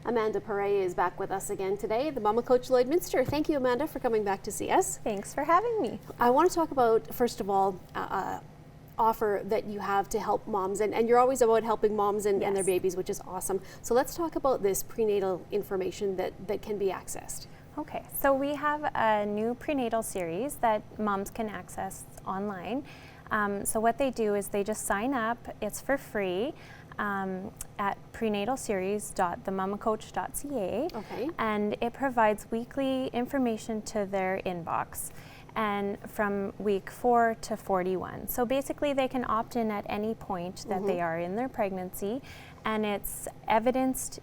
Amanda Pare is back with us again today, the Mama Coach Lloydminster. Thank you, Amanda, for coming back to see us. Thanks for having me. I want to talk about, first of all, offer that you have to help moms, and you're always about helping moms and their babies, which is awesome. So let's talk about this prenatal information that can be accessed. Okay, so we have a new prenatal series that moms can access online. So what they do is they just sign up. It's for free at prenatalseries.themamacoach.ca. Okay. And it provides weekly information to their inbox, and from week 4 to 41. So basically they can opt in at any point that they are in their pregnancy, and it's evidence-based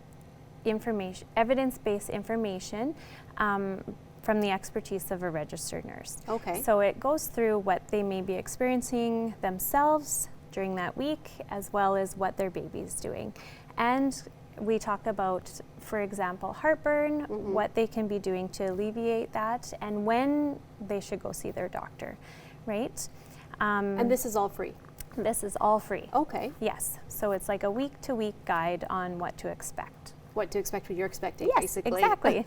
information from the expertise of a registered nurse. Okay. So it goes through what they may be experiencing themselves during that week, as well as what their baby's doing. And we talk about, for example, heartburn, what they can be doing to alleviate that, and when they should go see their doctor, right? And this is all free? This is all free. Okay. Yes. So it's like a week-to-week guide on what to expect. What to expect when you're expecting, yes, basically. Exactly.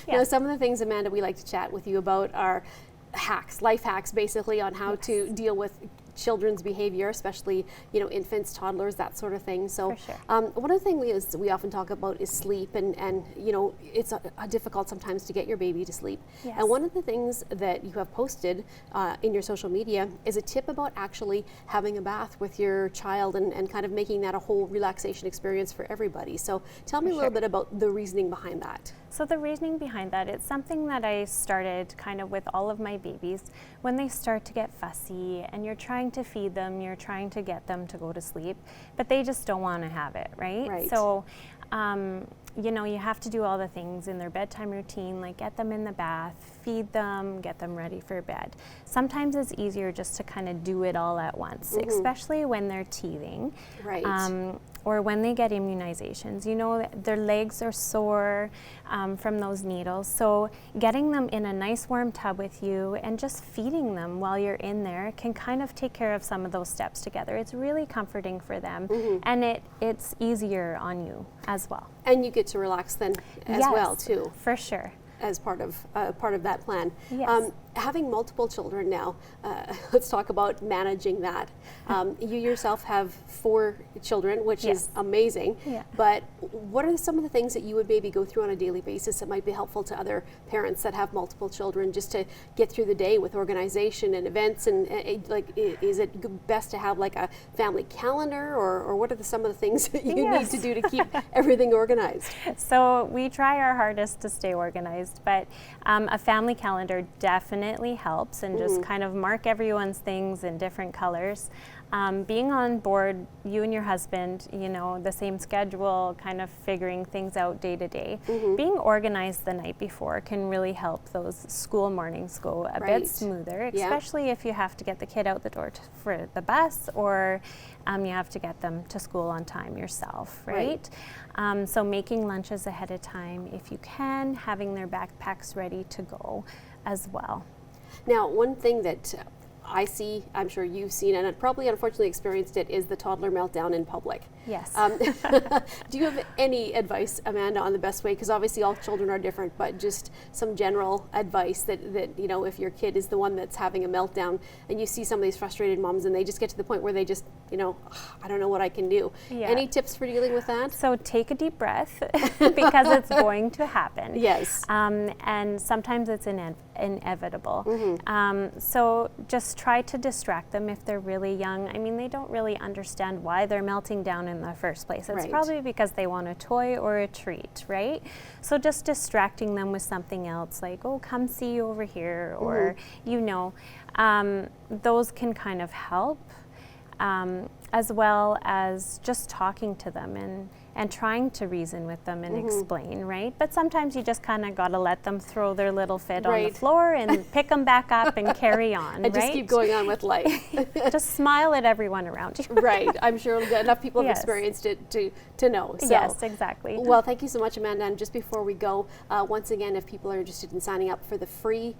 Now, some of the things, Amanda, we like to chat with you about are hacks, life hacks, basically, on how to deal with children's behavior, especially, infants, toddlers, that sort of thing. So For sure. One of the things we often talk about is sleep, and it's difficult sometimes to get your baby to sleep. Yes. And one of the things that you have posted in your social media is a tip about actually having a bath with your child and kind of making that a whole relaxation experience for everybody. So tell me a little bit about the reasoning behind that. So the reasoning behind that, it's something that I started kind of with all of my babies. When they start to get fussy and you're trying to feed them, you're trying to get them to go to sleep, but they just don't want to have it, right? Right. So, you have to do all the things in their bedtime routine, like get them in the bath, feed them, get them ready for bed. Sometimes it's easier just to kind of do it all at once, especially when they're teething. Right. Or when they get immunizations. Their legs are sore from those needles. So getting them in a nice warm tub with you and just feeding them while you're in there can kind of take care of some of those steps together. It's really comforting for them, and it's easier on you as well. And you get to relax then as well, too. For sure. As part of that plan. Yes. Having multiple children now, let's talk about managing that. You yourself have 4 children, which is amazing. Yeah. But what are some of the things that you would maybe go through on a daily basis that might be helpful to other parents that have multiple children, just to get through the day with organization and events? And is it best to have like a family calendar, or what are some of the things that you need to do to keep everything organized? So we try our hardest to stay organized, but a family calendar definitely helps, and just kind of mark everyone's things in different colors. Being on board, you and your husband, the same schedule, kind of figuring things out day to day. Being organized the night before can really help those school mornings go a bit smoother, especially if you have to get the kid out the door for the bus, or you have to get them to school on time yourself, right? So making lunches ahead of time if you can, having their backpacks ready to go as well. Now, one thing that I see, I'm sure you've seen, and probably unfortunately experienced it, is the toddler meltdown in public. Yes. Do you have any advice, Amanda, on the best way? Because obviously all children are different, but just some general advice that if your kid is the one that's having a meltdown, and you see some of these frustrated moms and they just get to the point where they just, I don't know what I can do. Yeah. Any tips for dealing with that? So take a deep breath because it's going to happen. Yes. And sometimes it's inevitable. So just try to distract them if they're really young. I mean, they don't really understand why they're melting down in the first place. It's probably because they want a toy or a treat, right? So just distracting them with something else, like, oh, come see over here, or, those can kind of help, as well as just talking to them and trying to reason with them and explain, right? But sometimes you just kind of got to let them throw their little fit on the floor and pick them back up and carry on, and just keep going on with life. Just smile at everyone around you. Right. I'm sure enough people have experienced it to know. So. Yes, exactly. Well, thank you so much, Amanda. And just before we go, once again, if people are interested in signing up for the free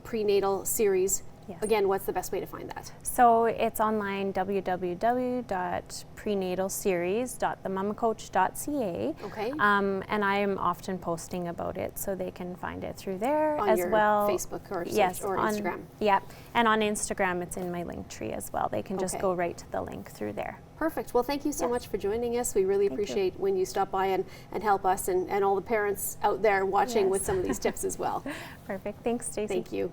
prenatal series, Yes. Again, what's the best way to find that? So it's online, www.prenatalseries.themamacoach.ca. Okay. And I am often posting about it, so they can find it through there On as your well. Facebook or, Yes, or on Instagram. Yeah, and on Instagram, it's in my link tree as well. They can just Okay. go right to the link through there. Perfect. Well, thank you so Yes. much for joining us. We really Thank you. appreciate when you stop by and help us and all the parents out there watching Yes. with some of these tips as well. Perfect. Thanks, Stacey. Thank you.